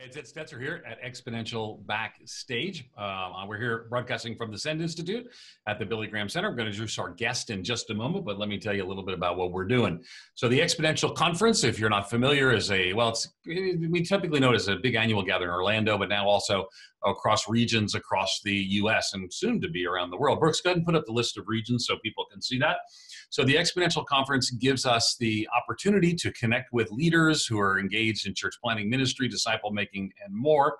It's Stetzer here at Exponential Backstage. We're here broadcasting from the Send Institute at the Billy Graham Center. I'm going to introduce our guest in just a moment, but let me tell you a little bit about what we're doing. So the Exponential Conference, if you're not familiar, is we typically know it as a big annual gathering in Orlando, but now also across regions across the U.S. and soon to be around the world. Brooks, go ahead and put up the list of regions so people can see that. So the Exponential Conference gives us the opportunity to connect with leaders who are engaged in church planting ministry, disciple making, and more.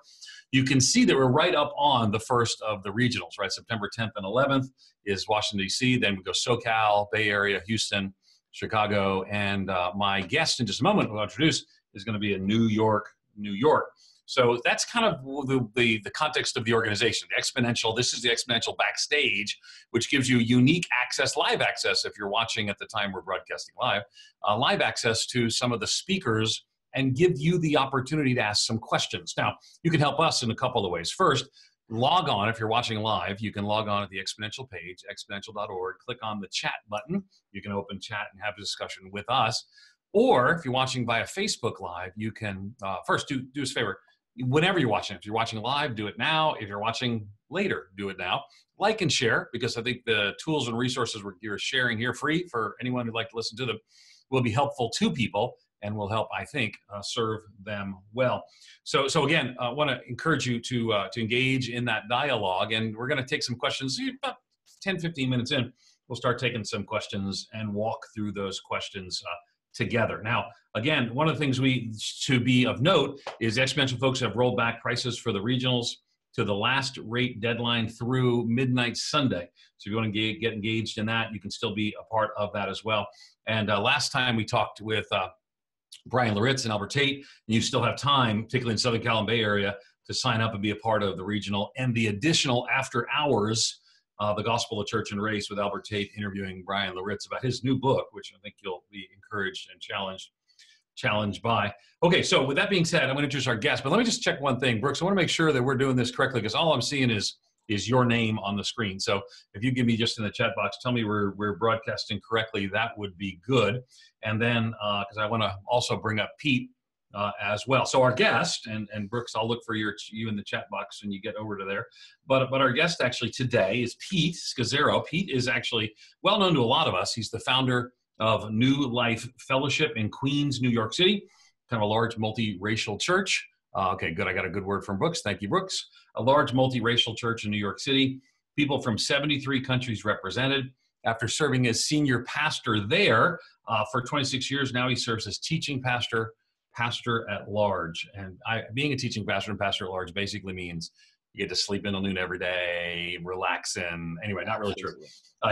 You can see that we're right up on the first of the regionals, right? September 10th and 11th is Washington, D.C. Then we go SoCal, Bay Area, Houston, Chicago. And my guest in just a moment, who I'll introduce, is going to be in New York, New York. So that's kind of the context of the organization. The Exponential, this is the Exponential Backstage, which gives you unique access, live access, if you're watching at the time we're broadcasting live access to some of the speakers and give you the opportunity to ask some questions. Now, you can help us in a couple of ways. First, log on. If you're watching live, you can log on at the Exponential page, exponential.org, click on the chat button. You can open chat and have a discussion with us. Or if you're watching via Facebook Live, you can first do us a favor. Whenever you're watching, if you're watching live, do it now. If you're watching later, do it now. Like and share, because I think the tools and resources we're sharing here free for anyone who'd like to listen to them will be helpful to people and will help, I think, serve them well. So again, I want to encourage you to engage in that dialogue, and we're going to take some questions. About 10, 15 minutes in, we'll start taking some questions and walk through those questions together. Now, again, one of the things to be of note is Exponential folks have rolled back prices for the regionals to the last rate deadline through midnight Sunday. So if you want to get engaged in that, you can still be a part of that as well. And last time we talked with Brian Loritz and Albert Tate, and you still have time, particularly in Southern Cal and Bay Area, to sign up and be a part of the regional and the additional after hours, the Gospel of Church and Race with Albert Tate interviewing Brian Loritz about his new book, which I think you'll be encouraged and challenged by. Okay, so with that being said, I'm going to introduce our guest, but let me just check one thing. Brooks, I want to make sure that we're doing this correctly, because all I'm seeing is your name on the screen. So if you give me just in the chat box, tell me we're broadcasting correctly, that would be good. And then, because I want to also bring up Pete as well. So our guest, and Brooks, I'll look for you in the chat box when you get over to there. But our guest actually today is Pete Scazzero. Pete is actually well known to a lot of us. He's the founder of New Life Fellowship in Queens, New York City, kind of a large multiracial church. Okay, good. I got a good word from Brooks. Thank you, Brooks. A large multiracial church in New York City. People from 73 countries represented. After serving as senior pastor there for 26 years, now he serves as teaching pastor at large. And being a teaching pastor and pastor at large basically means you get to sleep in till noon every day, relaxing. Anyway, not really true.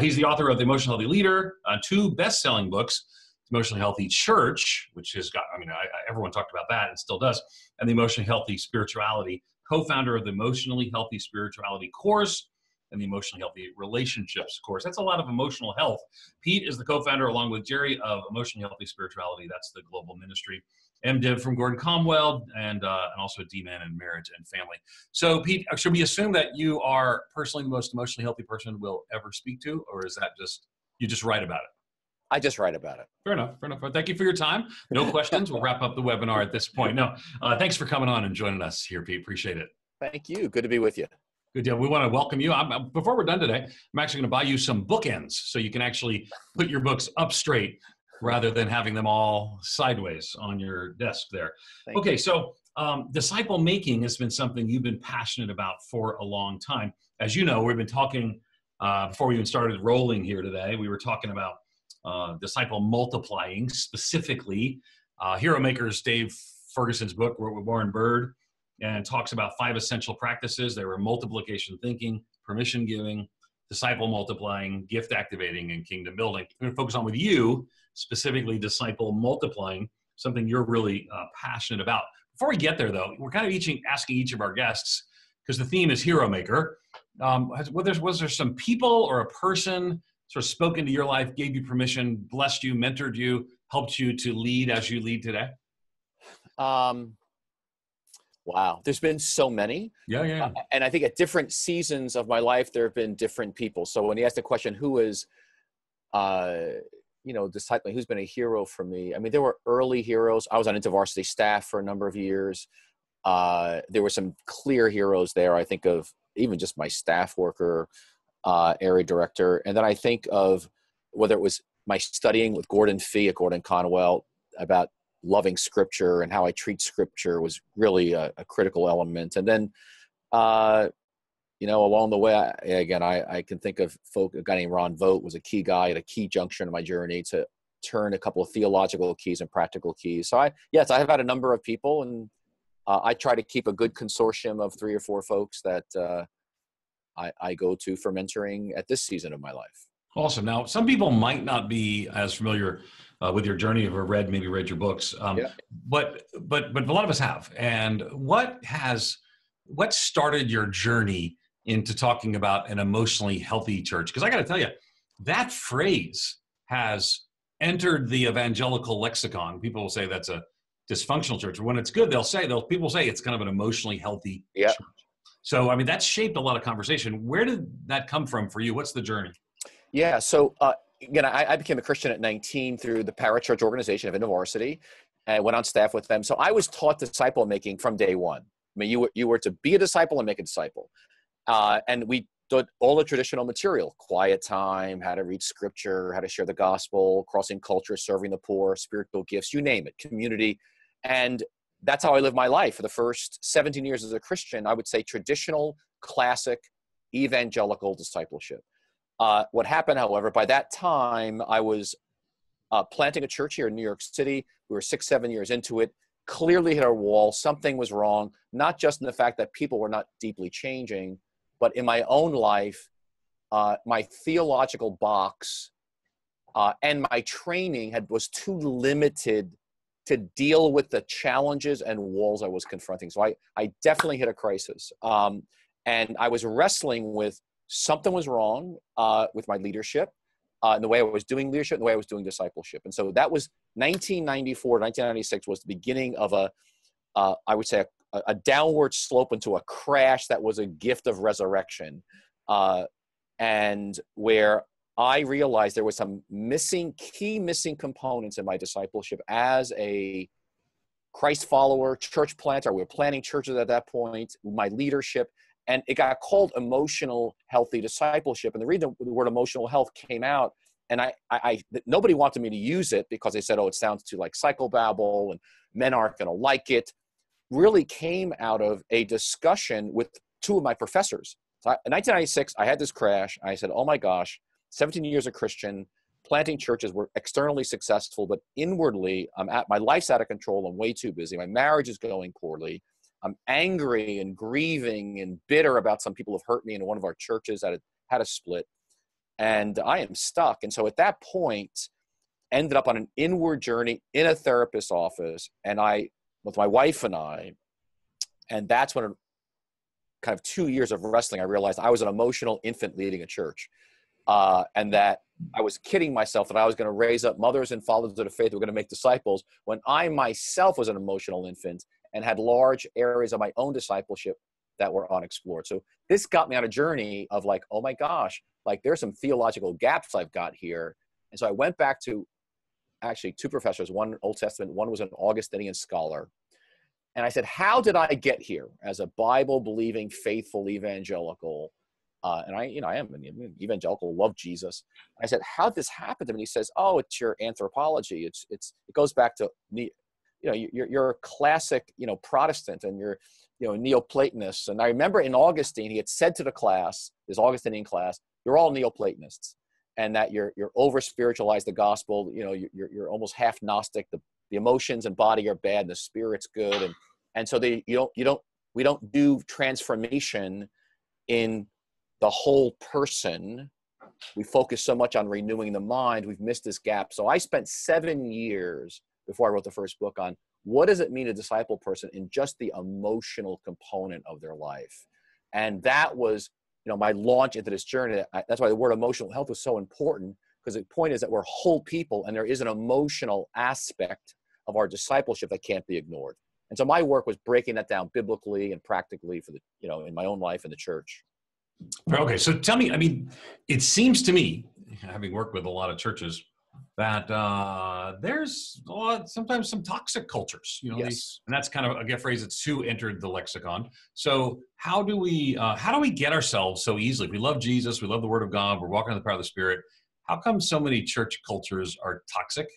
He's the author of The Emotionally Healthy Leader, 2 best-selling books, Emotionally Healthy Church, which has got, everyone talked about that and still does, and The Emotionally Healthy Spirituality, co-founder of the Emotionally Healthy Spirituality course and the Emotionally Healthy Relationships course. That's a lot of emotional health. Pete is the co-founder, along with Jerry, of Emotionally Healthy Spirituality. That's the global ministry. MDiv from Gordon Comwell, and also D-Man in Marriage and Family. So, Pete, should we assume that you are personally the most emotionally healthy person we'll ever speak to, or is that you just write about it? I just write about it. Fair enough. Thank you for your time. No questions. We'll wrap up the webinar at this point. No, thanks for coming on and joining us here, Pete. Appreciate it. Thank you. Good to be with you. Good deal. We want to welcome you. Before we're done today, I'm actually going to buy you some bookends so you can actually put your books up straight rather than having them all sideways on your desk there. Okay, so disciple making has been something you've been passionate about for a long time. As you know, we've been talking, before we even started rolling here today, we were talking about disciple multiplying, specifically Hero Maker's Dave Ferguson's book, wrote with Warren Bird, and talks about 5 essential practices. They were multiplication thinking, permission giving, disciple multiplying, gift activating, and kingdom building. I'm going to focus on with you, specifically disciple multiplying, something you're really passionate about. Before we get there, though, we're kind of asking each of our guests, because the theme is Hero Maker. Was there some people or a person sort of spoke into your life, gave you permission, blessed you, mentored you, helped you to lead as you lead today? Wow. There's been so many. Yeah. And I think at different seasons of my life, there have been different people. So when you ask the question, who is, discipling, who's been a hero for me? I mean, there were early heroes. I was on InterVarsity staff for a number of years. There were some clear heroes there. I think of even just my staff worker, area director. And then I think of whether it was my studying with Gordon Fee at Gordon Conwell about loving scripture and how I treat scripture was really a critical element. And then, along the way, I can think of a guy named Ron Vogt was a key guy at a key junction in my journey to turn a couple of theological keys and practical keys. So I have had a number of people, and I try to keep a good consortium of 3 or 4 folks that I go to for mentoring at this season of my life. Awesome. Now, some people might not be as familiar with your journey or maybe read your books, but a lot of us have. And what started your journey into talking about an emotionally healthy church? Because I got to tell you, that phrase has entered the evangelical lexicon. People will say that's a dysfunctional church. When it's good, people say it's kind of an emotionally healthy church. So, I mean, that's shaped a lot of conversation. Where did that come from for you? What's the journey? Yeah. So, again, I became a Christian at 19 through the parachurch organization of InterVarsity, and I went on staff with them. So I was taught disciple making from day one. I mean, you were to be a disciple and make a disciple. And we did all the traditional material: quiet time, how to read scripture, how to share the gospel, crossing culture, serving the poor, spiritual gifts, you name it, community. And that's how I lived my life for the first 17 years as a Christian. I would say traditional, classic, evangelical discipleship. What happened, however, by that time, I was planting a church here in New York City. We were 6-7 years into it, clearly hit our wall. Something was wrong, not just in the fact that people were not deeply changing, but in my own life, my theological box and my training was too limited to deal with the challenges and walls I was confronting. So I definitely hit a crisis. And I was wrestling with something was wrong with my leadership, and the way I was doing leadership, and the way I was doing discipleship. And so that was 1994, 1996 was the beginning of I would say a downward slope into a crash that was a gift of resurrection. And where I realized there was some key missing components in my discipleship as a Christ follower, church planter. We were planning churches at that point, my leadership, and it got called emotional healthy discipleship. And the reason the word emotional health came out, and nobody wanted me to use it because they said, oh, it sounds too like psychobabble and men aren't going to like it, really came out of a discussion with 2 of my professors. So in 1996, I had this crash. I said, oh my gosh, 17 years a Christian, planting churches, were externally successful, but inwardly, my life's out of control. I'm way too busy. My marriage is going poorly. I'm angry and grieving and bitter about some people who have hurt me in one of our churches that had a split. And I am stuck. And so at that point, ended up on an inward journey in a therapist's office, and with my wife and that's when kind of 2 years of wrestling, I realized I was an emotional infant leading a church. And that I was kidding myself that I was going to raise up mothers and fathers of the faith who were going to make disciples when I myself was an emotional infant and had large areas of my own discipleship that were unexplored. So this got me on a journey of like, oh my gosh, like there's some theological gaps I've got here. And so I went back to actually 2 professors, one Old Testament, one was an Augustinian scholar. And I said, how did I get here as a Bible-believing, faithful evangelical? And I am an evangelical, love Jesus. I said, how did this happen to me? And he says, oh, it's your anthropology. It goes back to, you're a classic, Protestant, and you're, Neoplatonists. And I remember in Augustine, he had said to the class, this Augustinian class, you're all Neoplatonists, and that you're over-spiritualized the gospel. You're almost half Gnostic. The emotions and body are bad, and the spirit's good. And so we don't do transformation in the whole person. We focus so much on renewing the mind, we've missed this gap. So I spent 7 years before I wrote the first book on what does it mean to disciple a person in just the emotional component of their life. And that was, my launch into this journey. That's why the word emotional health was so important, because the point is that we're whole people, and there is an emotional aspect of our discipleship that can't be ignored. And so my work was breaking that down biblically and practically for in my own life in the church. Okay, so tell me, it seems to me, having worked with a lot of churches that there's sometimes some toxic cultures, Yes. and that's kind of a phrase that's too entered the lexicon. So how do we get ourselves so easily? If we love Jesus, we love the Word of God, we're walking in the power of the Spirit. How come so many church cultures are toxic?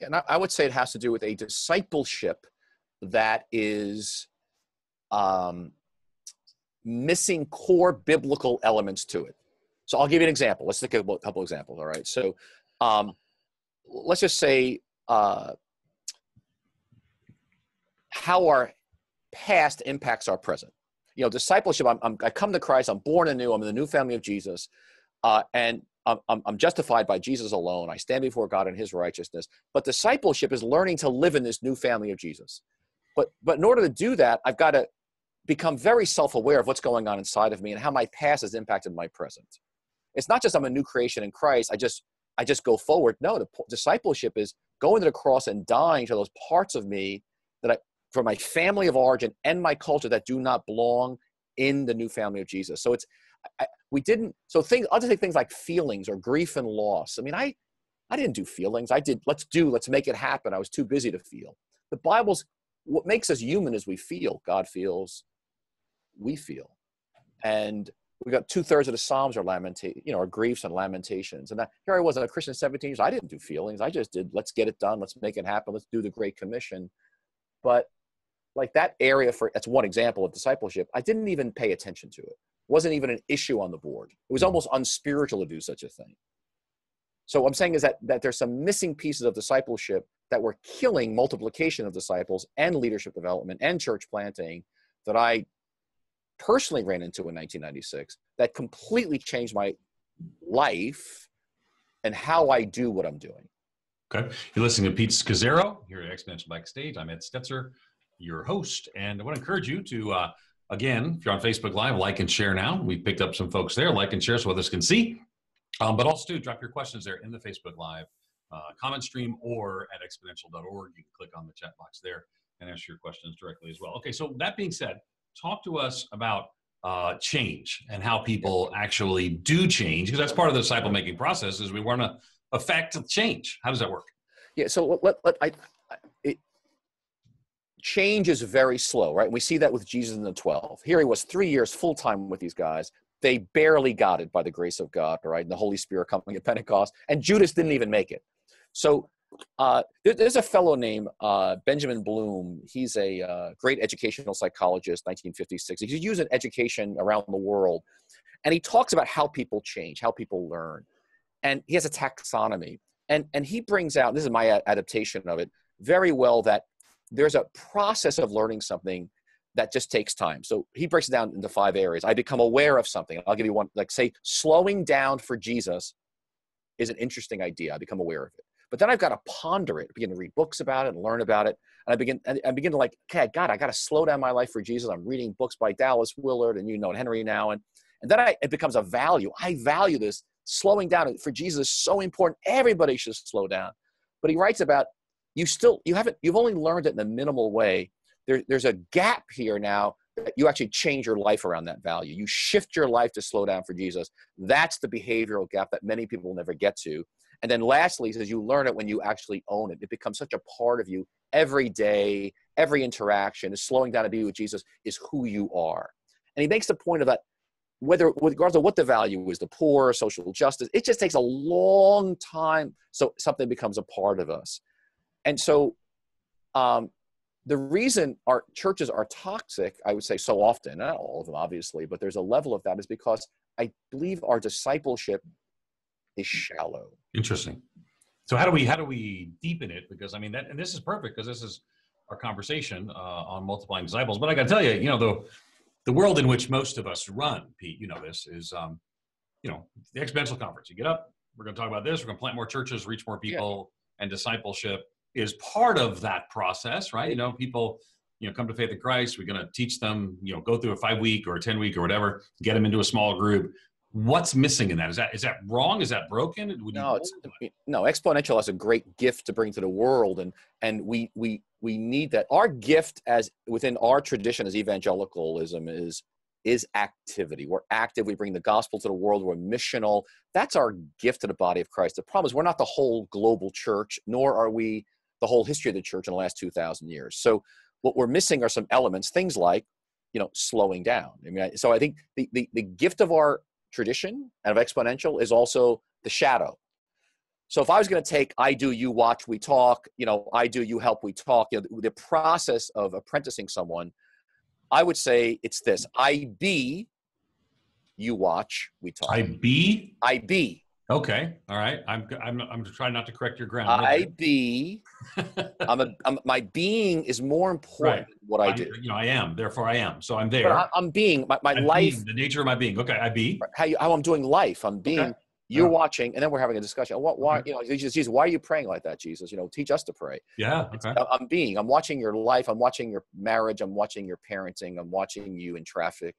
And I would say it has to do with a discipleship that is missing core biblical elements to it. So I'll give you an example. Let's think of a couple examples. All right. So let's just say how our past impacts our present. Discipleship, I come to Christ, I'm born anew, I'm in the new family of Jesus, and I'm justified by Jesus alone. I stand before God in his righteousness. But discipleship is learning to live in this new family of Jesus. But in order to do that, I've got to become very self-aware of what's going on inside of me and how my past has impacted my present. It's not just I'm a new creation in Christ, I just go forward. No, the discipleship is going to the cross and dying to those parts of me from my family of origin and my culture that do not belong in the new family of Jesus. So I'll just take things like feelings or grief and loss. I mean, I didn't do feelings. Let's make it happen. I was too busy to feel. The Bible's, what makes us human is we feel. God feels, we feel. And we got 2/3 of the Psalms are griefs and lamentations. And here I was a Christian 17 years. I didn't do feelings. I just did, let's get it done. Let's make it happen. Let's do the Great Commission. But like that area that's one example of discipleship. I didn't even pay attention to it. It wasn't even an issue on the board. It was almost unspiritual to do such a thing. So what I'm saying is that there's some missing pieces of discipleship that were killing multiplication of disciples and leadership development and church planting that I personally ran into in 1996 that completely changed my life and how I do what I'm doing. Okay. You're listening to Pete Scazzero here at Exponential Backstage. I'm Ed Stetzer, your host. And I want to encourage you to, again, if you're on Facebook Live, like and share now. We picked up some folks there. Like and share so others can see. But also, drop your questions there in the Facebook Live comment stream or at exponential.org. You can click on the chat box there and ask your questions directly as well. Okay, so that being said, talk to us about change and how people actually do change, because that's part of the disciple-making process is we want to affect change. How does that work? Yeah, so change is very slow, right? We see that with Jesus and the 12. Here he was 3 years full-time with these guys. They barely got it by the grace of God, right? And the Holy Spirit coming at Pentecost. And Judas didn't even make it. So there's a fellow named Benjamin Bloom. He's a great educational psychologist, 1956. He's using education around the world. And he talks about how people change, how people learn. And he has a taxonomy. And he brings out, this is my adaptation of it, very well, that there's a process of learning something that just takes time. So he breaks it down into 5 areas. I become aware of something. I'll give you one, like say slowing down for Jesus is an interesting idea. I become aware of it. But then I've got to ponder it, begin to read books about it and learn about it. And I begin to like, okay, I got to slow down my life for Jesus. I'm reading books by Dallas Willard and Henry now. And then it becomes a value. I value this. Slowing down for Jesus is so important. Everybody should slow down. But he writes about you've only learned it in a minimal way. There's a gap here now that you actually change your life around that value. You shift your life to slow down for Jesus. That's the behavioral gap that many people will never get to. And then lastly, he says you learn it when you actually own it. It becomes such a part of you every day, every interaction. Is slowing down to be with Jesus is who you are. And he makes the point of that, with regards to what the value is, the poor, social justice, it just takes a long time so something becomes a part of us. And so the reason our churches are toxic, I would say so often, not all of them obviously, but there's a level of that, is because I believe our discipleship is shallow. Interesting. So how do we deepen it? Because I mean and this is perfect because this is our conversation on multiplying disciples. But I got to tell you, the world in which most of us run, Pete, this is the Exponential Conference. You get up, we're going to talk about this. We're going to plant more churches, reach more people, and discipleship is part of that process, right? People, come to faith in Christ. We're going to teach them, go through a 5-week or a 10-week or whatever, get them into a small group. What's missing in that? Is that wrong? Is that broken? No, Exponential has a great gift to bring to the world. And we need that. Our gift as within our tradition as evangelicalism is is activity. We're active. We bring the gospel to the world. We're missional. That's our gift to the body of Christ. The problem is we're not the whole global church, nor are we the whole history of the church in the last 2,000 years. So what we're missing are some elements, things like, slowing down. I mean, so I think the gift of our tradition and of Exponential is also the shadow. So if I was going to take I do, you watch, we talk, I do, you help, we talk, the process of apprenticing someone, I would say it's this: I be, you watch, we talk. I be? I be. Okay. All right. I'm trying not to correct your grammar. I be. My being is more important right. than what I do. I am. Therefore, I am. So I'm there. But I'm being. My life. Being, the nature of my being. Okay. I be. How I'm doing life. I'm being. Okay. You're watching, and then we're having a discussion. Why? Okay. Jesus, why are you praying like that, Jesus? Teach us to pray. Yeah. Okay. I'm being. I'm watching your life. I'm watching your marriage. I'm watching your parenting. I'm watching you in traffic.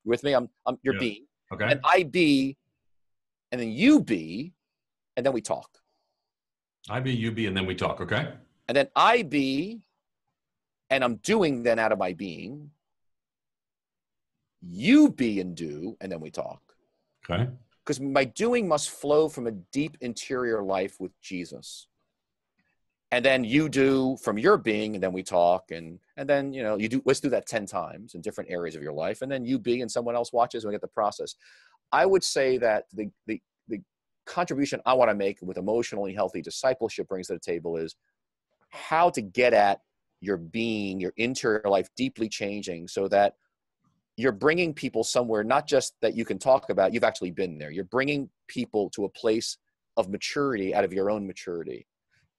With me. You're being. Okay. And I be, and then you be, and then we talk. I be, you be, and then we talk. Okay. And then I be, and I'm doing then out of my being. You be and do, and then we talk. Okay. Because my doing must flow from a deep interior life with Jesus. And then you do from your being, and then we talk, and then you do. Let's do that 10 times in different areas of your life, and then you be, and someone else watches, and we get the process. I would say that the contribution I want to make with emotionally healthy discipleship brings to the table is how to get at your being, your interior life deeply changing, so that you're bringing people somewhere, not just that you can talk about, you've actually been there. You're bringing people to a place of maturity out of your own maturity.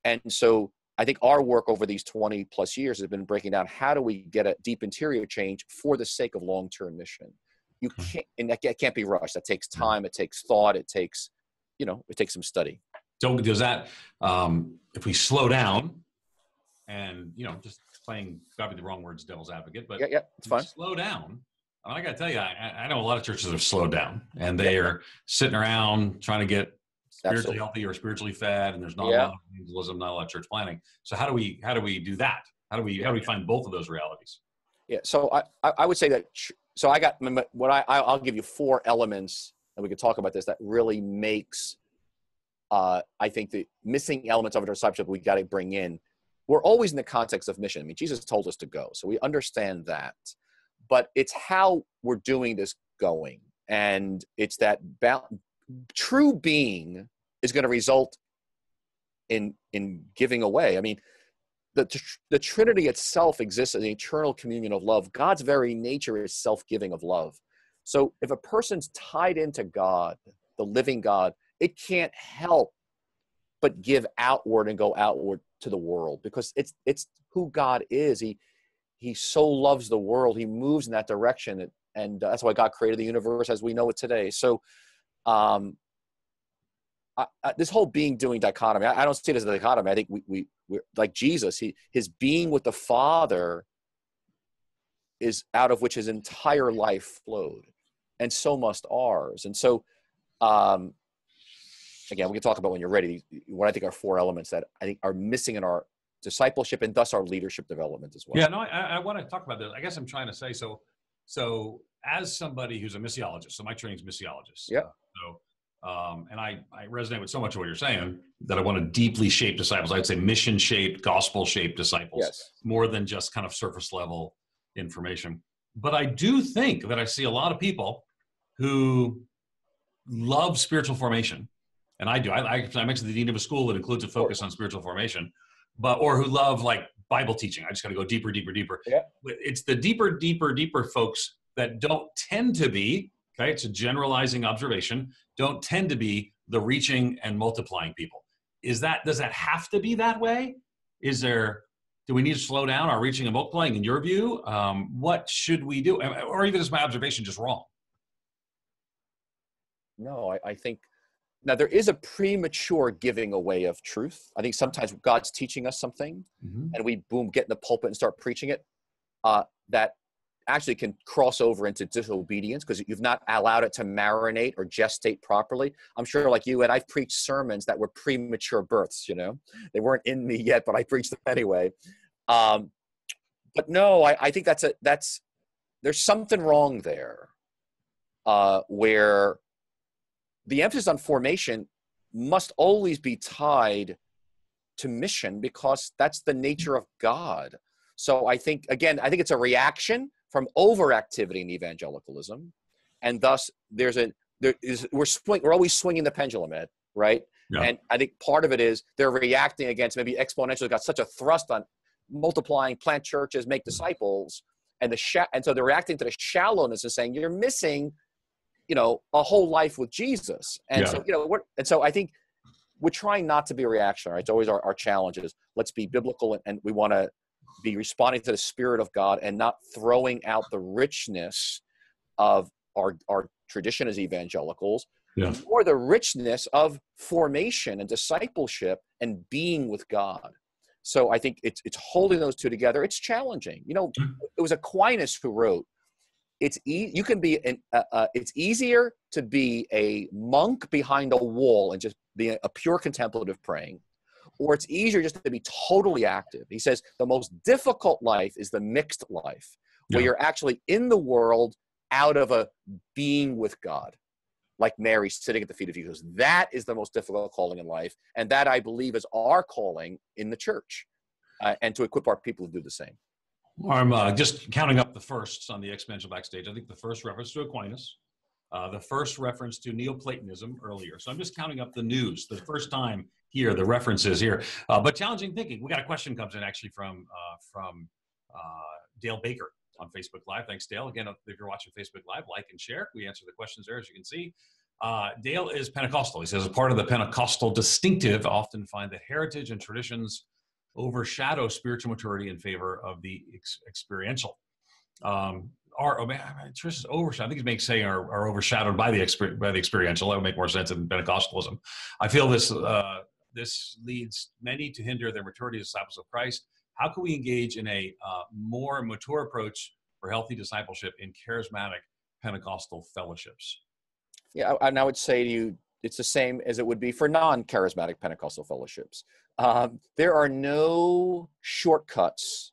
And so I think our work over these 20 plus years has been breaking down how do we get a deep interior change for the sake of long-term mission. You can't, and that can't be rushed. That takes time. It takes thought. It takes, it takes some study. So does that, if we slow down and, just playing probably the wrong words, devil's advocate, but yeah, it's fine. Slow down. I got to tell you, I know a lot of churches have slowed down, and they are sitting around trying to get spiritually healthy or spiritually fed, and there's not a lot of evangelism, not a lot of church planning. So how do we do that? How do we find both of those realities? Yeah. So I would say that. So I got what I'll give you 4 elements, and we could talk about this, that really makes I think the missing elements of our discipleship we got to bring in. We're always in the context of mission. I mean, Jesus told us to go, so we understand that. But it's how we're doing this going. And it's that true being is going to result in giving away. I mean, the Trinity itself exists as an eternal communion of love. God's very nature is self-giving of love. So if a person's tied into God, the living God, it can't help but give outward and go outward to the world, because it's who God is. He so loves the world. He moves in that direction. And that's why God created the universe as we know it today. So this whole being doing dichotomy, I don't see it as a dichotomy. I think we're like Jesus, his being with the Father is out of which his entire life flowed. And so must ours. And so, again, we can talk about when you're ready, what I think are 4 elements that I think are missing in our discipleship and thus our leadership development as well. Yeah, no, I want to talk about this. I guess I'm trying to say, so as somebody who's a missiologist, so my training's missiologist. Yeah. And I resonate with so much of what you're saying that I want to deeply shape disciples. I'd say mission-shaped, gospel-shaped disciples, more than just kind of surface level information. But I do think that I see a lot of people who love spiritual formation. And I do. I mentioned the dean of a school that includes a focus on spiritual formation, or who love like Bible teaching. I just got to go deeper, deeper, deeper. Yeah. It's the deeper, deeper, deeper folks that don't tend to be, okay, it's a generalizing observation, don't tend to be the reaching and multiplying people. Does that have to be that way? Do we need to slow down our reaching and multiplying in your view? What should we do? Or even is my observation just wrong? No, I think, now there is a premature giving away of truth. I think sometimes God's teaching us something and we get in the pulpit and start preaching it, that actually can cross over into disobedience because you've not allowed it to marinate or gestate properly. I'm sure like you and I've preached sermons that were premature births, they weren't in me yet, but I preached them anyway. But no, I think there's something wrong there. where the emphasis on formation must always be tied to mission, because that's the nature of God. So I think, again, I think it's a reaction from overactivity in evangelicalism, and thus we're always swinging the pendulum, Ed, right? Yeah. And I think part of it is they're reacting against maybe Exponential got such a thrust on multiplying, plant churches, make disciples, and so they're reacting to the shallowness and saying you're missing, a whole life with Jesus. And so so I think we're trying not to be reactionary. It's always our challenge is let's be biblical, and we want to be responding to the Spirit of God and not throwing out the richness of our tradition as evangelicals, or the richness of formation and discipleship and being with God. So I think it's holding those two together. It's challenging. It was Aquinas who wrote, it's easier to be a monk behind a wall and just be a pure contemplative praying, or it's easier just to be totally active. He says the most difficult life is the mixed life, where you're actually in the world out of a being with God, like Mary sitting at the feet of Jesus. That is the most difficult calling in life, and that, I believe, is our calling in the church, and to equip our people to do the same. I'm just counting up the firsts on the Exponential Backstage. I think the first reference to Aquinas, the first reference to Neoplatonism earlier. So I'm just counting up the news. The first time here, the references here. But challenging thinking. We got a question comes in actually from Dale Baker on Facebook Live. Thanks, Dale. Again, if you're watching Facebook Live, like and share. We answer the questions there, as you can see. Dale is Pentecostal. He says, as part of the Pentecostal distinctive, I often find that heritage and traditions overshadow spiritual maturity in favor of the experiential. Traditions overshadowed. I think it makes saying are overshadowed by the experiential. That would make more sense in Pentecostalism. I feel this leads many to hinder their maturity as disciples of Christ. How can we engage in a more mature approach for healthy discipleship in charismatic Pentecostal fellowships? Yeah, and I would say to you, it's the same as it would be for non-charismatic Pentecostal fellowships. There are no shortcuts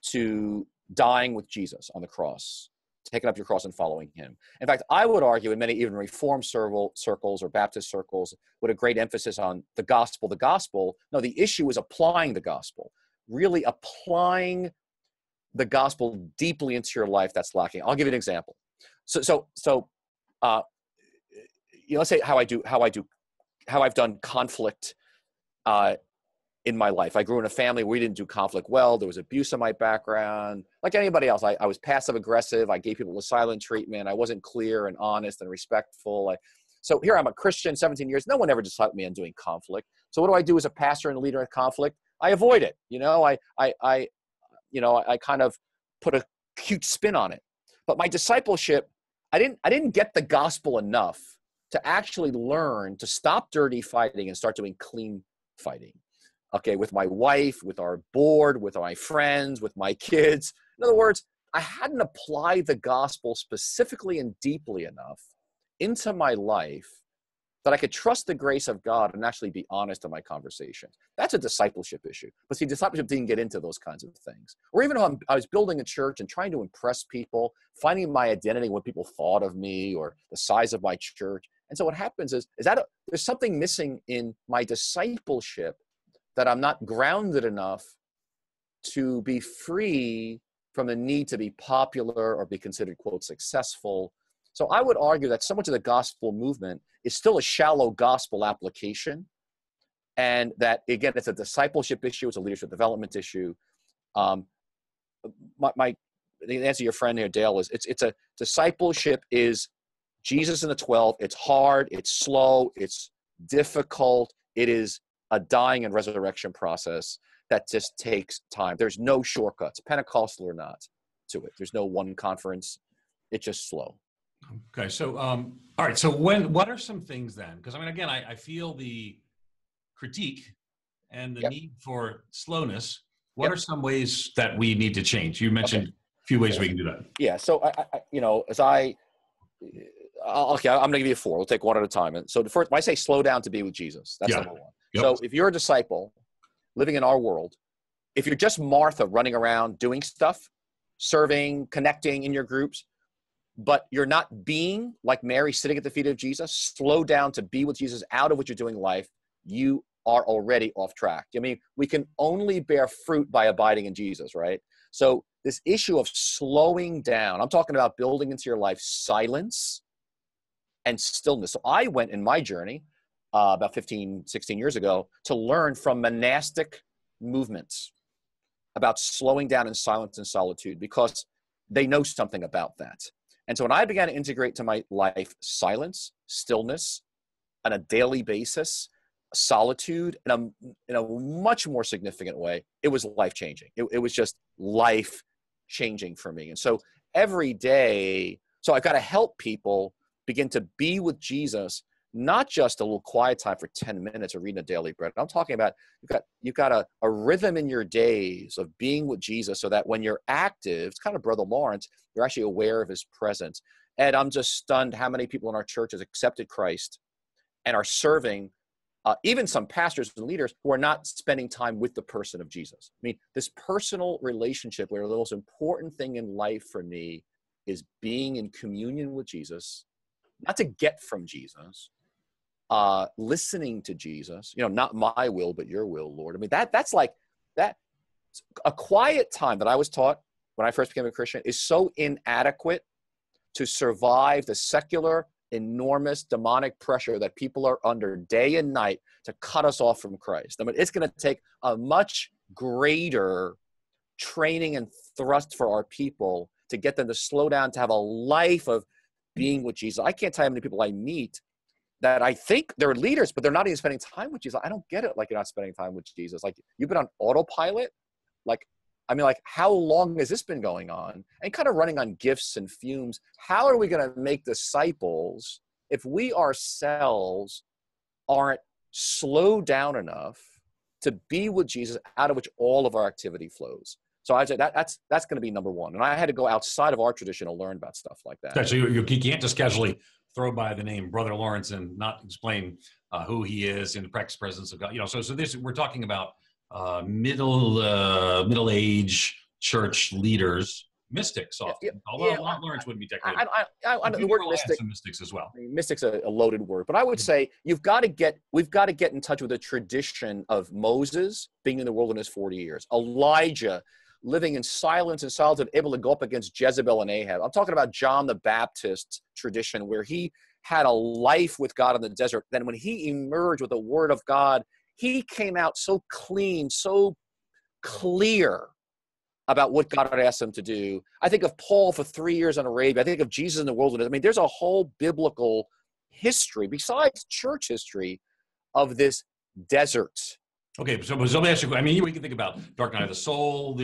to dying with Jesus on the cross, taking up your cross and following him. In fact, I would argue in many even Reformed circles or Baptist circles with a great emphasis on the gospel. No, the issue is applying the gospel, really applying the gospel deeply into your life. That's lacking. I'll give you an example. Let's say how I've done conflict in my life. I grew in a family where we didn't do conflict well. There was abuse in my background. Like anybody else, I was passive aggressive. I gave people the silent treatment. I wasn't clear and honest and respectful. So here I'm a Christian, 17 years. No one ever discipled me on doing conflict. So what do I do as a pastor and a leader in conflict? I avoid it. I kind of put a cute spin on it. But my discipleship, I didn't get the gospel enough to actually learn to stop dirty fighting and start doing clean fighting. Okay, with my wife, with our board, with my friends, with my kids. In other words, I hadn't applied the gospel specifically and deeply enough into my life that I could trust the grace of God and actually be honest in my conversations. That's a discipleship issue. But see, discipleship didn't get into those kinds of things. Or even when I was building a church and trying to impress people, finding my identity, what people thought of me or the size of my church. And so what happens is that there's something missing in my discipleship that I'm not grounded enough to be free from the need to be popular or be considered, quote, successful. So I would argue that so much of the gospel movement is still a shallow gospel application. And that, again, it's a discipleship issue. It's a leadership development issue. The answer to your friend here, Dale, is it's a discipleship is Jesus and the 12. It's hard. It's slow. It's difficult. It is a dying and resurrection process that just takes time. There's no shortcuts, Pentecostal or not, to it. There's no one conference. It's just slow. Okay. So, all right. So what are some things then? Because again, I feel the critique and the need for slowness. What are some ways that we need to change? You mentioned a few ways we can do that. Yeah. So I'm going to give you 4. We'll take one at a time. And so the first, when I say slow down to be with Jesus, that's number 1. Yep. So if you're a disciple living in our world, if you're just Martha running around doing stuff, serving, connecting in your groups, but you're not being like Mary sitting at the feet of Jesus. Slow down to be with Jesus out of what you're doing in life. You are already off track. I mean, we can only bear fruit by abiding in Jesus, right? So this issue of slowing down, I'm talking about building into your life silence and stillness. So I went in my journey about 15, 16 years ago to learn from monastic movements about slowing down in silence and solitude, because they know something about that. And so when I began to integrate to my life silence, stillness on a daily basis, solitude in a much more significant way, it was life-changing. It was just life-changing for me. And so every day, so I've got to help people begin to be with Jesus, not just a little quiet time for 10 minutes or reading a daily bread. I'm talking about you've got a rhythm in your days of being with Jesus, so that when you're active, it's kind of Brother Lawrence, you're actually aware of his presence. And I'm just stunned how many people in our church has accepted Christ and are serving, even some pastors and leaders who are not spending time with the person of Jesus. I mean, this personal relationship, where the most important thing in life for me is being in communion with Jesus, not to get from Jesus, listening to Jesus, not my will, but your will, Lord. I mean, that's like that. A quiet time that I was taught when I first became a Christian is so inadequate to survive the secular, enormous demonic pressure that people are under day and night to cut us off from Christ. I mean, it's going to take a much greater training and thrust for our people to get them to slow down, to have a life of being with Jesus. I can't tell you how many people I meet that I think they're leaders, but they're not even spending time with Jesus. I don't get it. Like, you're not spending time with Jesus. Like, you've been on autopilot. Like, I mean, like, how long has this been going on? And kind of running on gifts and fumes. How are we going to make disciples if we ourselves aren't slowed down enough to be with Jesus, out of which all of our activity flows? So I'd say that's going to be number one. And I had to go outside of our tradition to learn about stuff like that. So you can't just casually throw by the name Brother Lawrence and not explain who he is in the practice presence of God. So this, we're talking about middle age church leaders, mystics often. Although Lawrence wouldn't be technically. The word mystic. Some mystics as well. I mean, mystic's a loaded word, but I would say we've got to get in touch with the tradition of Moses being in the wilderness 40 years, Elijah living in silence and solitude, able to go up against Jezebel and Ahab. I'm talking about John the Baptist's tradition, where he had a life with God in the desert. Then when he emerged with the word of God, he came out so clean, so clear about what God had asked him to do. I think of Paul for 3 years in Arabia. I think of Jesus in the wilderness. I mean, there's a whole biblical history, besides church history, of this desert. Okay, so let me ask you, I mean, we can think about dark night of the soul.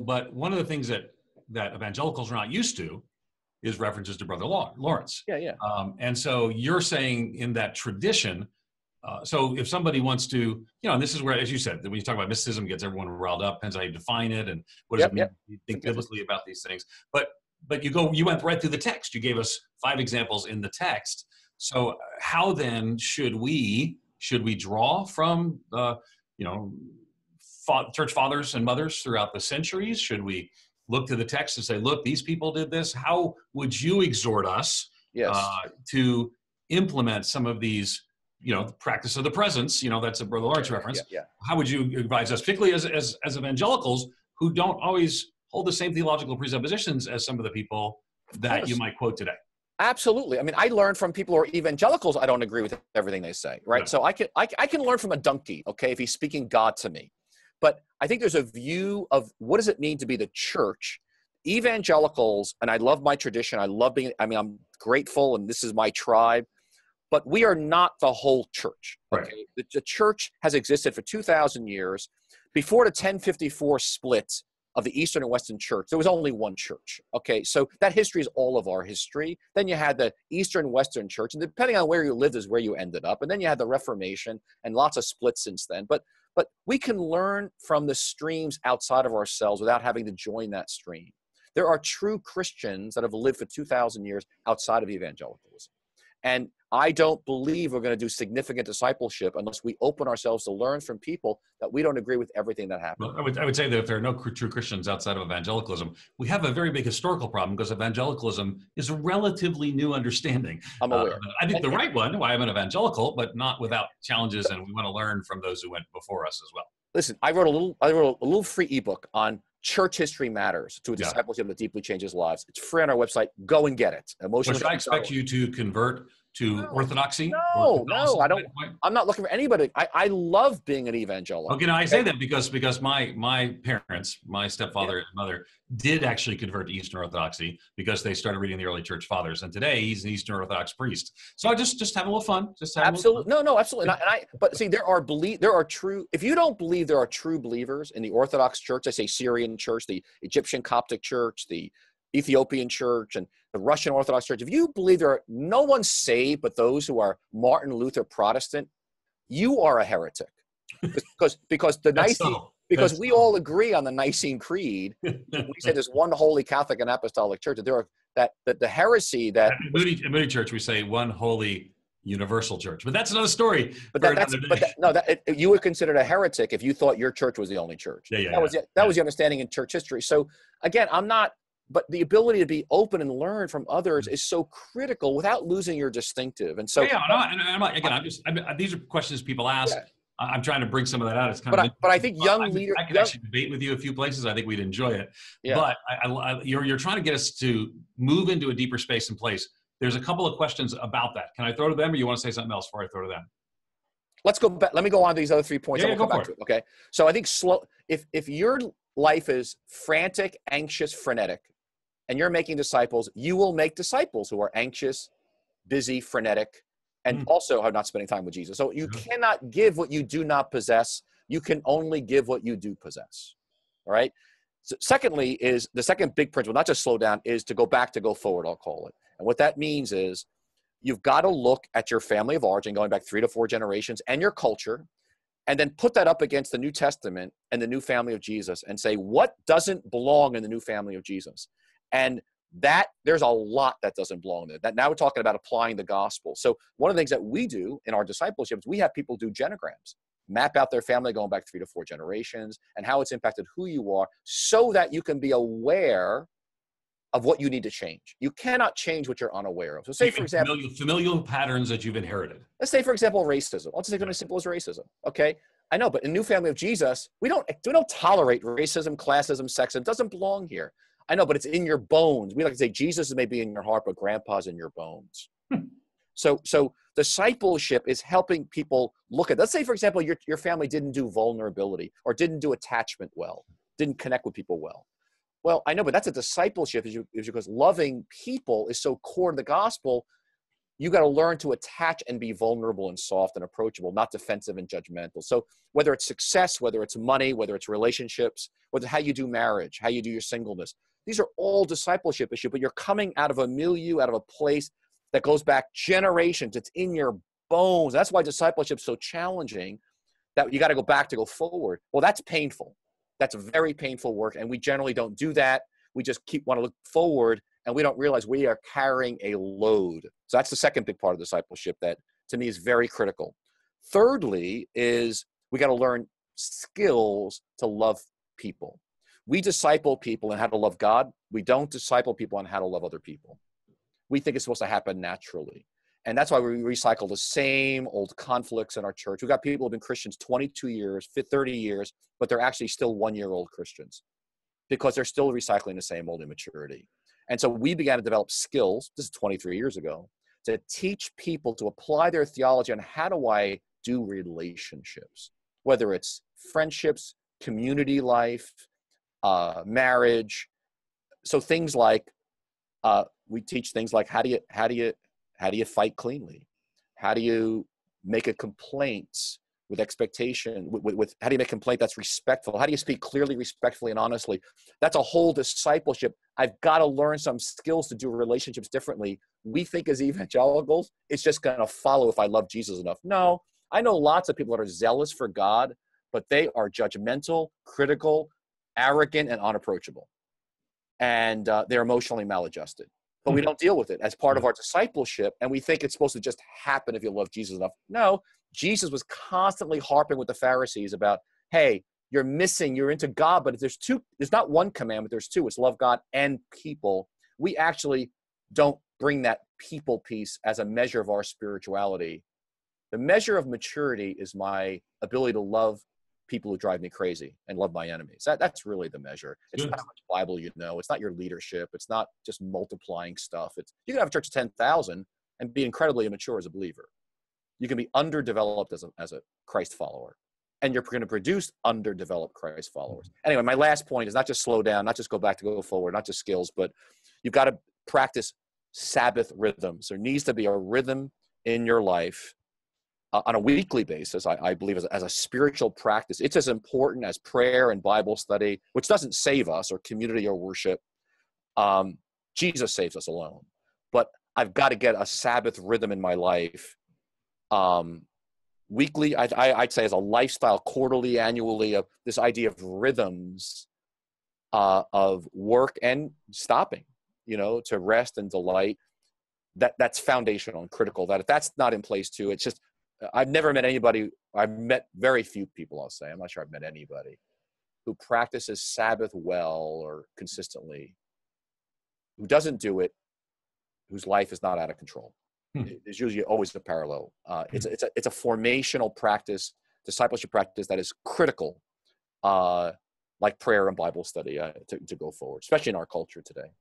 But one of the things that evangelicals are not used to is references to Brother Lawrence. Yeah. And so you're saying in that tradition, so if somebody wants to, and this is where, as you said, when you talk about mysticism, gets everyone riled up, depends how you define it, and what does it mean you think biblically about these things. But you went right through the text. You gave us 5 examples in the text. So how then should we draw from church fathers and mothers throughout the centuries? Should we look to the text and say, look, these people did this? How would you exhort us to implement some of these, the practice of the presence, that's a Brother Lawrence reference. How would you advise us, particularly as evangelicals who don't always hold the same theological presuppositions as some of the people that you might quote today? Absolutely. I mean, I learn from people who are evangelicals. I don't agree with everything they say, right? Yeah. So I can learn from a donkey, okay, if he's speaking God to me. But I think there's a view of what does it mean to be the church. Evangelicals, and I love my tradition. I'm grateful, and this is my tribe. But we are not the whole church. Okay? Right. The church has existed for 2,000 years. Before the 1054 split of the Eastern and Western Church, there was only one church. Okay, so that history is all of our history. Then you had the Eastern Western Church, and depending on where you lived is where you ended up. And then you had the Reformation and lots of splits since then. But we can learn from the streams outside of ourselves without having to join that stream. There are true Christians that have lived for 2,000 years outside of evangelicalism. And I don't believe we're going to do significant discipleship unless we open ourselves to learn from people that we don't agree with everything that happens. Well, I would say that if there are no true Christians outside of evangelicalism, we have a very big historical problem because evangelicalism is a relatively new understanding. I'm aware. I think the right one, why I'm an evangelical, but not without challenges, and we want to learn from those who went before us as well. Listen, I wrote a little free ebook on church history matters to a discipleship that deeply changes lives. It's free on our website. Go and get it. Emotionally. Should I expect you to convert to Orthodoxy? No, I don't. I'm not looking for anybody. I love being an evangelical. Okay, now I say that because my parents, my stepfather and mother, did actually convert to Eastern Orthodoxy because they started reading the early church fathers, and today he's an Eastern Orthodox priest. So I just have a little fun. Absolutely, no, absolutely. But see, there are true. If you don't believe there are true believers in the Orthodox Church, I say Syrian Church, the Egyptian Coptic Church, the Ethiopian Church, and the Russian Orthodox Church, if you believe there are no one saved but those who are Martin Luther Protestant, you are a heretic. Because the Nicene, because we all agree on the Nicene Creed. We say there's one holy Catholic and Apostolic Church. That there are that the heresy that at Moody Church we say one holy universal church, but that's another story. You were considered a heretic if you thought your church was the only church. That was the understanding in church history. So again, I'm not. But the ability to be open and learn from others is so critical without losing your distinctive. And so, these are questions people ask. Yeah. I'm trying to bring some of that out. It's kind of, but I think leaders. I could actually debate with you a few places. I think we'd enjoy it. Yeah. But you're trying to get us to move into a deeper space and place. There's a couple of questions about that. Can I throw to them, or you want to say something else before I throw to them? Let's go back. Let me go on to these other 3 points. Yeah, go for it. Okay. So I think if your life is frantic, anxious, frenetic, and you're making disciples, you will make disciples who are anxious, busy, frenetic, and also are not spending time with Jesus. So you cannot give what you do not possess. You can only give what you do possess. All right? So secondly is the second big principle, not just slow down, is to go back to go forward, I'll call it. And what that means is you've got to look at your family of origin, going back 3 to 4 generations, and your culture, and then put that up against the New Testament and the new family of Jesus and say, what doesn't belong in the new family of Jesus? And that there's a lot that doesn't belong there. That now we're talking about applying the gospel. So one of the things that we do in our discipleship is we have people do genograms, map out their family going back 3 to 4 generations and how it's impacted who you are so that you can be aware of what you need to change. You cannot change what you're unaware of. So say, for example, familial patterns that you've inherited. Let's say, for example, racism. I'll just take something as simple as racism. Okay. I know, but in the new family of Jesus, we don't tolerate racism, classism, sexism. It doesn't belong here. I know, but it's in your bones. We like to say Jesus may be in your heart, but grandpa's in your bones. So discipleship is helping people look at, let's say, for example, your family didn't do vulnerability or didn't do attachment well, didn't connect with people well. Well, I know, but that's a discipleship is because loving people is so core to the gospel. You got to learn to attach and be vulnerable and soft and approachable, not defensive and judgmental. So whether it's success, whether it's money, whether it's relationships, whether how you do marriage, how you do your singleness, these are all discipleship issues, but you're coming out of a milieu, out of a place that goes back generations. It's in your bones. That's why discipleship is so challenging, that you got to go back to go forward. Well, that's painful. That's very painful work, and we generally don't do that. We just want to look forward, and we don't realize we are carrying a load. So that's the second big part of discipleship that, to me, is very critical. Thirdly is we got to learn skills to love people. We disciple people in how to love God. We don't disciple people on how to love other people. We think it's supposed to happen naturally. And that's why we recycle the same old conflicts in our church. We've got people who have been Christians 22 years, 30 years, but they're actually still 1-year-old Christians because they're still recycling the same old immaturity. And so we began to develop skills, this is 23 years ago, to teach people to apply their theology on how do I do relationships, whether it's friendships, community life, marriage. So things like, we teach things like how do you fight cleanly? How do you make a complaint with expectation? With how do you make a complaint that's respectful? How do you speak clearly, respectfully, and honestly? That's a whole discipleship. I've got to learn some skills to do relationships differently. We think as evangelicals, it's just going to follow if I love Jesus enough. No, I know lots of people that are zealous for God, but they are judgmental, critical, arrogant, and unapproachable. And they're emotionally maladjusted. but we don't deal with it as part of our discipleship. And we think it's supposed to just happen if you love Jesus enough. No, Jesus was constantly harping with the Pharisees about, hey, you're into God, but if there's not one commandment, there's two. It's love God and people. We actually don't bring that people piece as a measure of our spirituality. The measure of maturity is my ability to love people who drive me crazy and love my enemies. That's really the measure. It's not how much Bible you know. It's not your leadership. It's not just multiplying stuff. You can have a church of 10,000 and be incredibly immature as a believer. You can be underdeveloped as a Christ follower, and you're going to produce underdeveloped Christ followers. Anyway, my last point is not just slow down, not just go back to go forward, not just skills, but you've got to practice Sabbath rhythms. There needs to be a rhythm in your life on a weekly basis, I believe, as a spiritual practice. It's as important as prayer and Bible study, which doesn't save us, or community or worship. Jesus saves us alone. But I've got to get a Sabbath rhythm in my life. Weekly, I'd say, as a lifestyle, quarterly, annually, of this idea of rhythms of work and stopping, to rest and delight. That's foundational and critical. That if that's not in place too, it's just, I've never met anybody, I've met very few people, I'll say, I'm not sure I've met anybody who practices Sabbath well or consistently, who doesn't do it, whose life is not out of control. There's usually always a parallel. It's a formational practice, discipleship practice that is critical, like prayer and Bible study to go forward, especially in our culture today.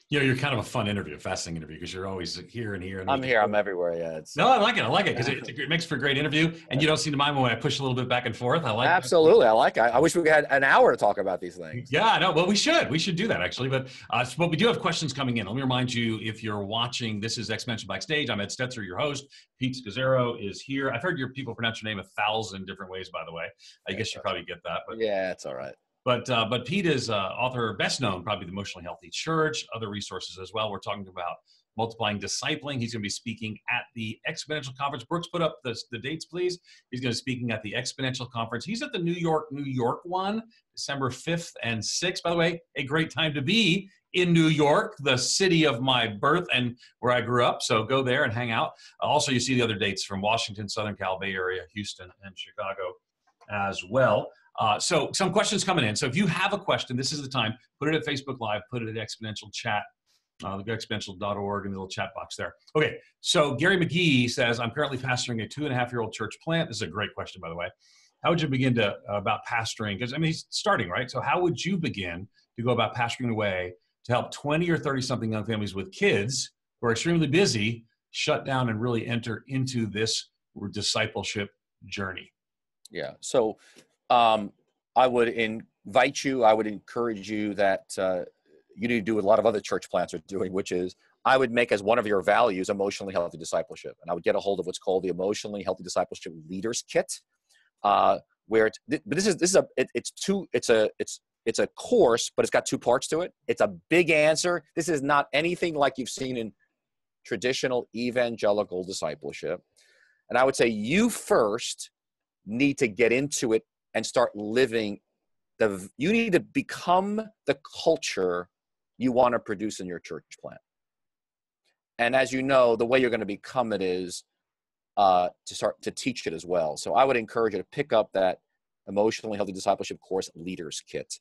You're kind of a fun interview, a fascinating interview, because you're always here and here. And I'm here. I'm everywhere. Yeah. No, I like it because it makes for a great interview, and you don't seem to mind when I push a little bit back and forth. I like absolutely. I like it. I wish we had an hour to talk about these things. Yeah, no. Well, we should do that actually. But we do have questions coming in. Let me remind you, if you're watching, this is Exponential Backstage. I'm Ed Stetzer, your host. Pete Scazzero is here. I've heard your people pronounce your name 1,000 different ways, by the way. I guess you probably get that. But yeah, it's all right. But Pete is author, best known, probably, the Emotionally Healthy Church, other resources as well. We're talking about multiplying discipling. He's going to be speaking at the Exponential Conference. Brooks, put up the dates, please. He's going to be speaking at the Exponential Conference. He's at the New York one, December 5th and 6th. By the way, a great time to be in New York, the city of my birth and where I grew up. So go there and hang out. Also, you see the other dates from Washington, Southern Cal, Bay Area, Houston, and Chicago as well. So some questions coming in. So if you have a question, this is the time. Put it at Facebook Live. Put it at Exponential Chat, exponential.org, in the little chat box there. Okay, so Gary McGee says, I'm currently pastoring a 2.5-year-old church plant. This is a great question, by the way. How would you begin about pastoring? Because, he's starting, right? So how would you begin to go about pastoring away to help 20 or 30-something young families with kids who are extremely busy shut down and really enter into this discipleship journey? Yeah, so I would invite you, I would encourage you that you need to do what a lot of other church plants are doing, which is I would make as one of your values emotionally healthy discipleship. And I would get a hold of what's called the Emotionally Healthy Discipleship Leaders Kit, where it's a course, but it's got 2 parts to it. It's a big answer. This is not anything like you've seen in traditional evangelical discipleship. And I would say you first need to get into it and start living. You need to become the culture you want to produce in your church plant. And as you know, the way you're going to become it is to start to teach it as well. So I would encourage you to pick up that Emotionally Healthy Discipleship Course Leaders Kit.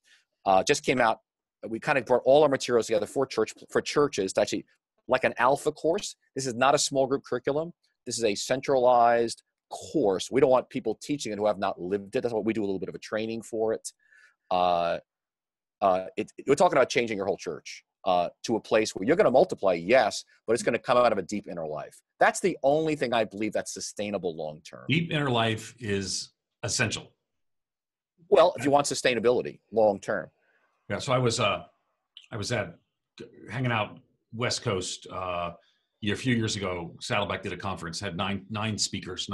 Just came out. We kind of brought all our materials together for churches to actually, like an alpha course. This is not a small group curriculum. This is a centralized course. We don't want people teaching it who have not lived it. That's what we do, a little bit of a training for it. We're talking about changing your whole church to a place where you're going to multiply, yes, but it's going to come out of a deep inner life. That's the only thing I believe that's sustainable long-term. Deep inner life is essential. Well, if you want sustainability long-term. Yeah. So I was hanging out West Coast a few years ago. Saddleback did a conference, had nine speakers,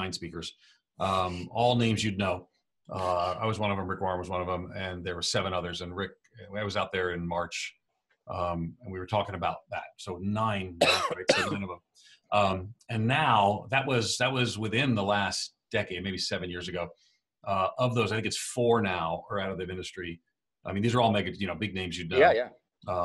all names you'd know. I was one of them. Rick Warren was one of them, and there were 7 others. And Rick, I was out there in March, and we were talking about that. So 9, right? So 9 of them. And now that was within the last decade, maybe 7 years ago. Of those, I think it's 4 now are out of the ministry. These are all big names you'd know. Yeah.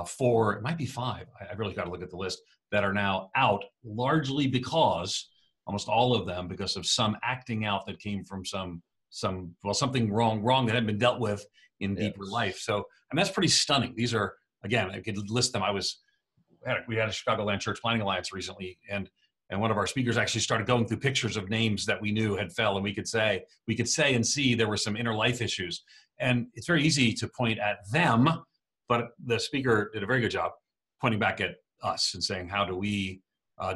4, it might be 5. I really got to look at the list that are now out, largely because almost all of them because of some acting out that came from something wrong that hadn't been dealt with in deeper life. So, and that's pretty stunning. These are, again, I could list them. We had a Chicagoland Church Planning Alliance recently, and one of our speakers actually started going through pictures of names that we knew had fell, and we could say and see there were some inner life issues. And it's very easy to point at them, but the speaker did a very good job pointing back at us and saying, how do we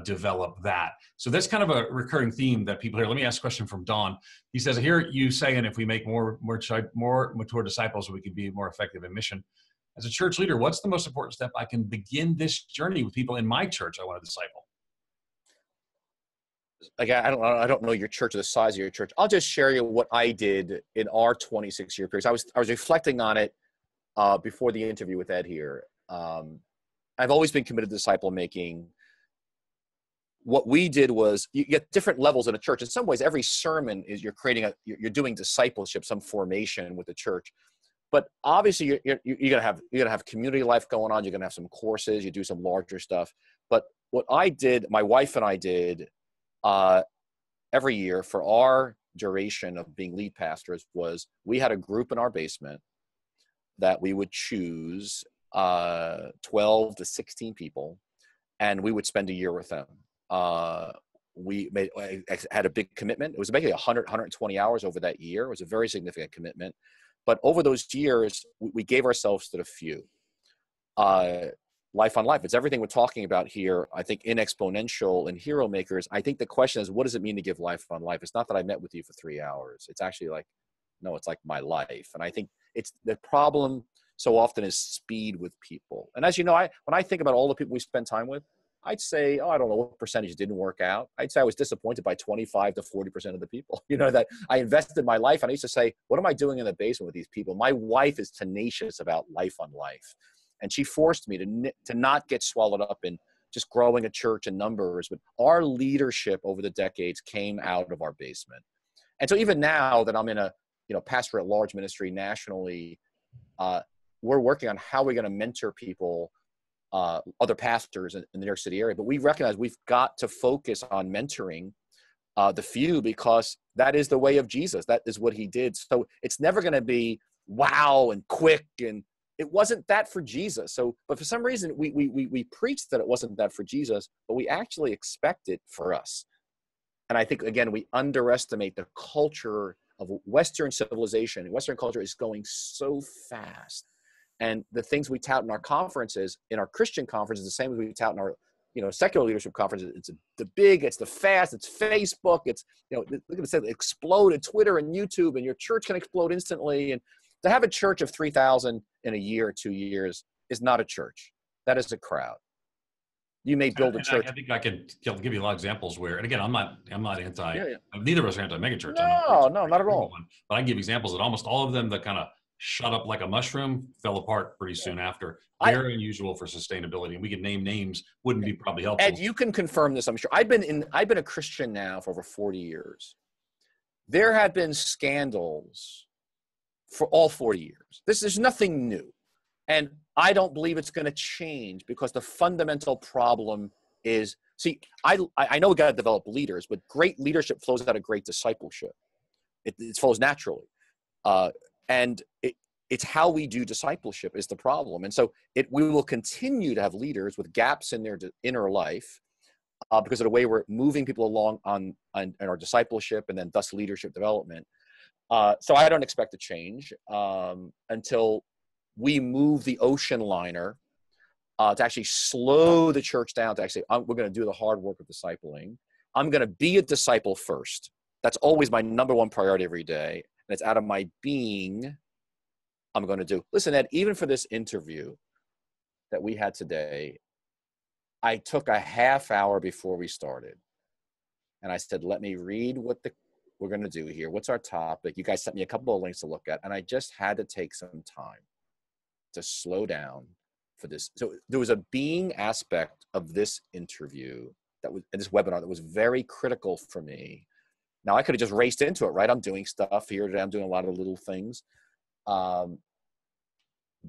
develop that? So that's kind of a recurring theme that people hear. Let me ask a question from Don. He says, I hear you saying if we make more mature disciples, we can be more effective in mission. As a church leader, what's the most important step I can begin this journey with people in my church I want to disciple? Like, I don't know your church or the size of your church. I'll just share you what I did in our 26-year period. I was reflecting on it before the interview with Ed here. I've always been committed to disciple making. What we did was you get different levels in a church. In some ways, every sermon is you're doing discipleship, some formation with the church. But obviously, you're gonna have community life going on. You're gonna have some courses. You do some larger stuff. But what I did, my wife and I did every year for our duration of being lead pastors was we had a group in our basement that we would choose 12 to 16 people, and we would spend a year with them. I had a big commitment. It was basically 120 hours over that year. It was a very significant commitment. But over those years, we gave ourselves to the few. Life on life. It's everything we're talking about here. I think in Exponential and Hero Makers, I think the question is, what does it mean to give life on life? It's not that I met with you for 3 hours. It's actually like, no, it's like my life. And I think it's the problem so often is speed with people. And as you know, when I think about all the people we spend time with, I'd say, I don't know what percentage didn't work out. I'd say I was disappointed by 25 to 40% of the people, that I invested my life. And I used to say, what am I doing in the basement with these people? My wife is tenacious about life on life. And she forced me to not get swallowed up in just growing a church and numbers. But our leadership over the decades came out of our basement. And so even now that I'm in a pastor at large ministry nationally, we're working on how we're going to mentor people, other pastors in the New York City area. But we recognize we've got to focus on mentoring the few, because that is the way of Jesus. That is what he did. So it's never going to be wow and quick, and it wasn't that for Jesus. So, but for some reason we preached that it wasn't that for Jesus, but we actually expect it for us. And I think, again, we underestimate the culture of Western civilization. Western culture is going so fast. And the things we tout in our conferences, in our Christian conferences, the same as we tout in our, secular leadership conferences. It's it's the fast, it's Facebook, it's, look at it, exploded Twitter and YouTube, and your church can explode instantly. And to have a church of 3,000 in a year or 2 years is not a church. That is a crowd. You may build a church. I think I could give you a lot of examples where, and again, I'm not anti. Neither of us are anti megachurch. No, not at all. But I give examples that almost all of them that kind of shut up like a mushroom fell apart pretty soon after. Very unusual for sustainability, and we could name names. Wouldn't be probably helpful. Ed, you can confirm this, I'm sure. I've been a Christian now for over 40 years. There have been scandals for all 40 years. There's nothing new. And I don't believe it's going to change, because the fundamental problem is, I know we got to develop leaders, but great leadership flows out of great discipleship. It flows naturally. And it's how we do discipleship is the problem. And so we will continue to have leaders with gaps in their inner life because of the way we're moving people along on our discipleship and then thus leadership development. So I don't expect a change until we move the ocean liner to actually slow the church down, to actually, we're going to do the hard work of discipling. I'm going to be a disciple first. That's always my number one priority every day. And it's out of my being I'm going to do. Listen, Ed, even for this interview that we had today, I took a half hour before we started. And I said, let me read what we're going to do here. What's our topic? You guys sent me a couple of links to look at. And I just had to take some time to slow down for this. So there was a being aspect of this interview this webinar that was very critical for me. Now I could have just raced into it, right? I'm doing stuff here today. I'm doing a lot of little things.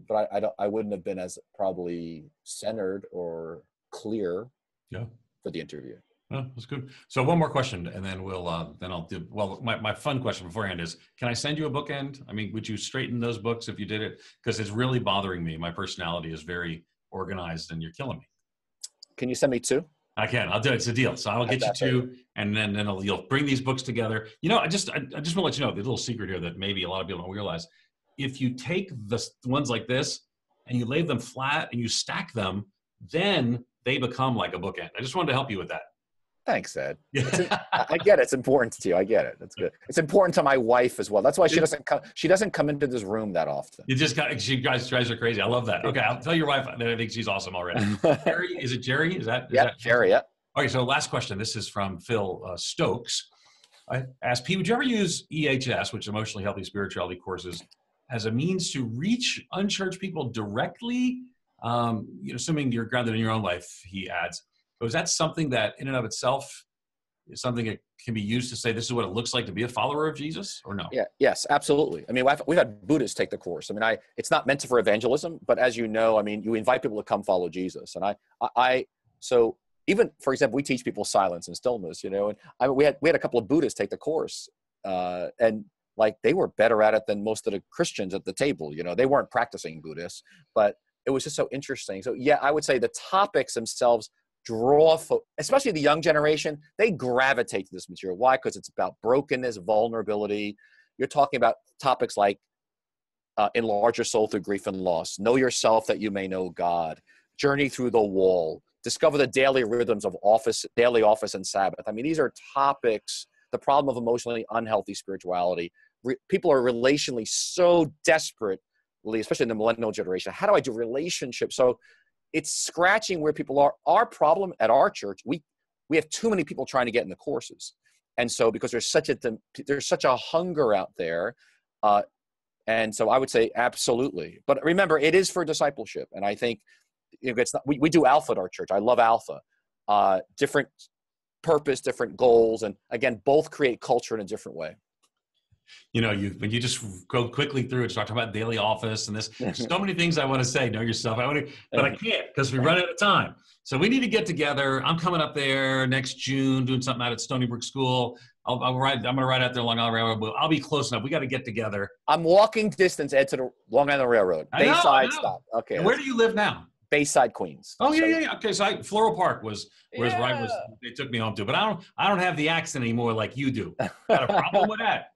but I wouldn't have been as probably centered or clear Yeah. for the interview. Oh, that's good. So one more question, and then I'll do, well, my fun question beforehand is, can I send you a bookend? I mean, would you straighten those books if you did it? Because it's really bothering me. My personality is very organized and you're killing me. Can you send me 2? I can. I'll do it. It's a deal. So I'll get you 2, and then you'll bring these books together. You know, I just want to let you know the little secret here that maybe a lot of people don't realize. If you take the ones like this and you lay them flat and you stack them, then they become like a bookend. I just wanted to help you with that. Thanks, Ed. I get it. It's important to you. I get it. That's good. It's important to my wife as well. That's why she doesn't come. She doesn't come into this room that often. You just got. You guys are crazy. I love that. Okay, I'll tell your wife that I think she's awesome already. Jerry, is it Jerry? Is that Jerry? Yeah. Okay, so last question. This is from Phil Stokes. I asked Pete, would you ever use EHS, which is Emotionally Healthy Spirituality courses, as a means to reach unchurched people directly? Assuming you're grounded in your own life, he adds. But is that something that in and of itself is something that can be used to say this is what it looks like to be a follower of Jesus, or no? Yeah, yes, absolutely. I mean, we've had Buddhists take the course. I mean, it's not meant for evangelism, but as you know, I mean, you invite people to come follow Jesus. And so even, for example, we teach people silence and stillness, and we had a couple of Buddhists take the course, and like they were better at it than most of the Christians at the table. They weren't practicing Buddhists, but it was just so interesting. So yeah, I would say the topics themselves especially the young generation, they gravitate to this material. Why? Because it's about brokenness, vulnerability. You're talking about topics like enlarge your soul through grief and loss, know yourself that you may know God, journey through the wall, discover the daily rhythms of daily office and Sabbath. I mean, these are topics, the problem of emotionally unhealthy spirituality. People are relationally so desperately, especially in the millennial generation. How do I do relationships? So it's scratching where people are. Our problem at our church, we have too many people trying to get in the courses. And so because there's such a hunger out there, and so I would say absolutely. But remember, it is for discipleship. And I think it's not, we do Alpha at our church. I love Alpha. Different purpose, different goals. And again, both create culture in a different way. When you just go quickly through it, start talking about daily office and this, so many things I want to say, know yourself. But I can't because we run out of time. So we need to get together. I'm coming up there next June, doing something out at Stony Brook School. I'm going to ride out there Long Island Railroad, but I'll be close enough. We got to get together. I'm walking distance, Ed, to the Long Island Railroad. Bayside stop. Okay. And where do you live now? Bayside, Queens. Oh yeah. Okay, so Floral Park was where they took me home to, but I don't have the accent anymore like you do. Got a problem with that?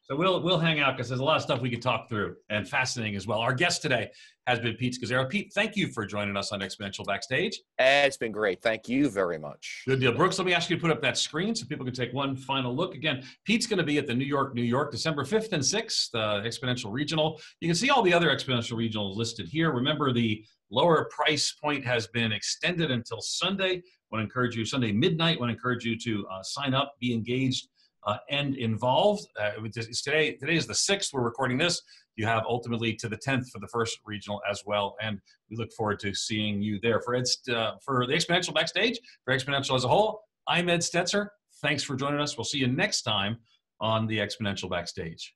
So we'll hang out because there's a lot of stuff we could talk through and fascinating as well. Our guest today has been Pete Scazzero. Pete, thank you for joining us on Exponential Backstage. It's been great. Thank you very much. Good deal. Brooks, let me ask you to put up that screen so people can take one final look. Again, Pete's going to be at the New York, December 5th and 6th, Exponential Regional. You can see all the other Exponential Regionals listed here. Remember, the lower price point has been extended until Sunday. I want to encourage you, Sunday midnight, I want to encourage you to sign up, be engaged, and involved. Today is the 6th. We're recording this. You have ultimately to the 10th for the first regional as well. And we look forward to seeing you there. For the Exponential Backstage, for Exponential as a whole, I'm Ed Stetzer. Thanks for joining us. We'll see you next time on the Exponential Backstage.